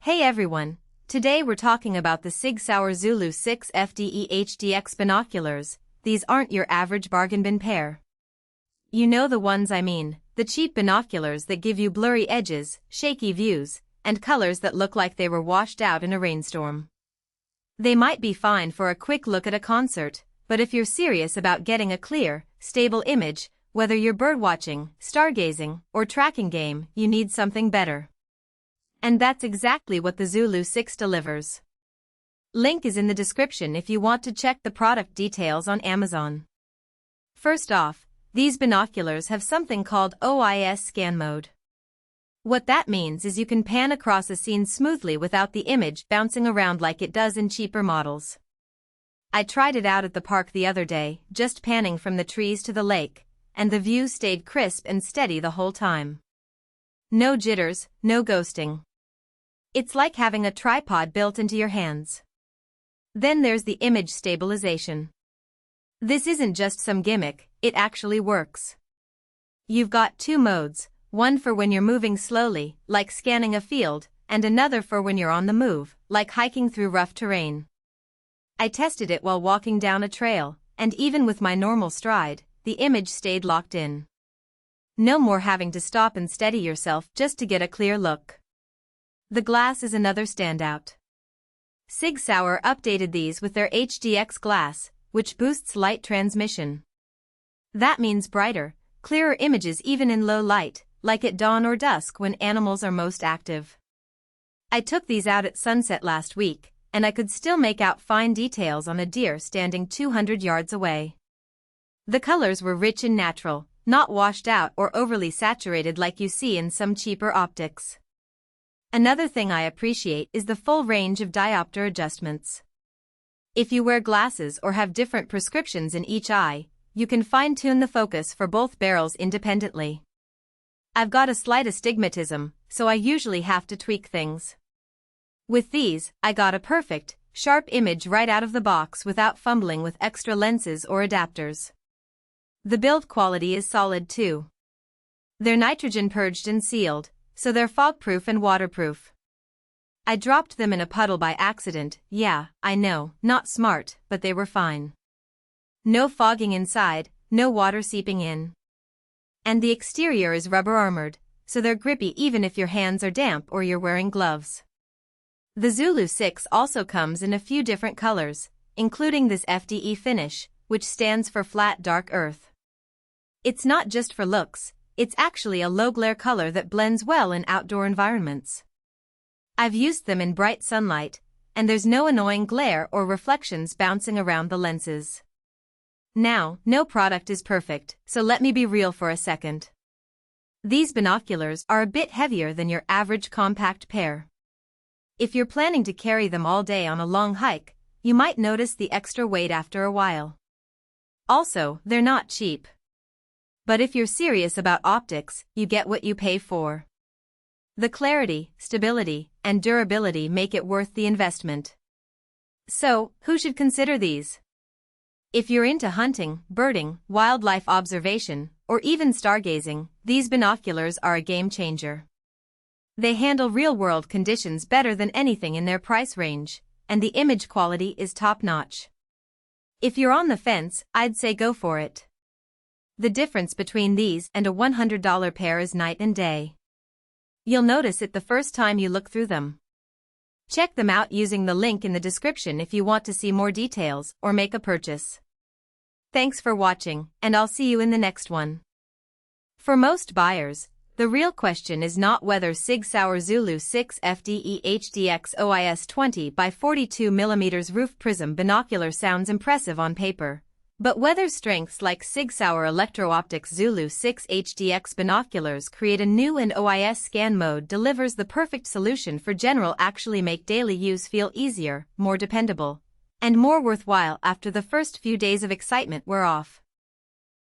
Hey everyone, today we're talking about the SIG SAUER Zulu6 FDE HDX binoculars. These aren't your average bargain bin pair. You know the ones I mean, the cheap binoculars that give you blurry edges, shaky views, and colors that look like they were washed out in a rainstorm. They might be fine for a quick look at a concert, but if you're serious about getting a clear, stable image, whether you're birdwatching, stargazing, or tracking game, you need something better. And that's exactly what the Zulu6 delivers. Link is in the description if you want to check the product details on Amazon. First off, these binoculars have something called OIS scan mode. What that means is you can pan across a scene smoothly without the image bouncing around like it does in cheaper models. I tried it out at the park the other day, just panning from the trees to the lake, and the view stayed crisp and steady the whole time. No jitters, no ghosting. It's like having a tripod built into your hands. Then there's the image stabilization. This isn't just some gimmick, it actually works. You've got two modes, one for when you're moving slowly, like scanning a field, and another for when you're on the move, like hiking through rough terrain. I tested it while walking down a trail, and even with my normal stride, the image stayed locked in. No more having to stop and steady yourself just to get a clear look. The glass is another standout. SIG SAUER updated these with their HDX glass, which boosts light transmission. That means brighter, clearer images even in low light, like at dawn or dusk when animals are most active. I took these out at sunset last week, and I could still make out fine details on a deer standing 200 yards away. The colors were rich and natural, not washed out or overly saturated like you see in some cheaper optics. Another thing I appreciate is the full range of diopter adjustments. If you wear glasses or have different prescriptions in each eye, you can fine-tune the focus for both barrels independently. I've got a slight astigmatism, so I usually have to tweak things. With these, I got a perfect, sharp image right out of the box without fumbling with extra lenses or adapters. The build quality is solid too. They're nitrogen purged and sealed, so they're fog-proof and waterproof. I dropped them in a puddle by accident, yeah, I know, not smart, but they were fine. No fogging inside, no water seeping in. And the exterior is rubber armored, so they're grippy even if your hands are damp or you're wearing gloves. The Zulu6 also comes in a few different colors, including this FDE finish, which stands for flat dark earth. It's not just for looks, it's actually a low-glare color that blends well in outdoor environments. I've used them in bright sunlight, and there's no annoying glare or reflections bouncing around the lenses. Now, no product is perfect, so let me be real for a second. These binoculars are a bit heavier than your average compact pair. If you're planning to carry them all day on a long hike, you might notice the extra weight after a while. Also, they're not cheap. But if you're serious about optics, you get what you pay for. The clarity, stability, and durability make it worth the investment. So, who should consider these? If you're into hunting, birding, wildlife observation, or even stargazing, these binoculars are a game changer. They handle real-world conditions better than anything in their price range, and the image quality is top-notch. If you're on the fence, I'd say go for it. The difference between these and a $100 pair is night and day. You'll notice it the first time you look through them. Check them out using the link in the description if you want to see more details or make a purchase. Thanks for watching, and I'll see you in the next one. For most buyers, the real question is not whether SIG SAUER Zulu6 FDE HDX OIS 20 by 42 mm roof prism binocular sounds impressive on paper, but whether strengths like SIG SAUER Electro-Optics Zulu6 HDX binoculars create a new and OIS scan mode delivers the perfect solution for general actually make daily use feel easier, more dependable, and more worthwhile after the first few days of excitement wear off.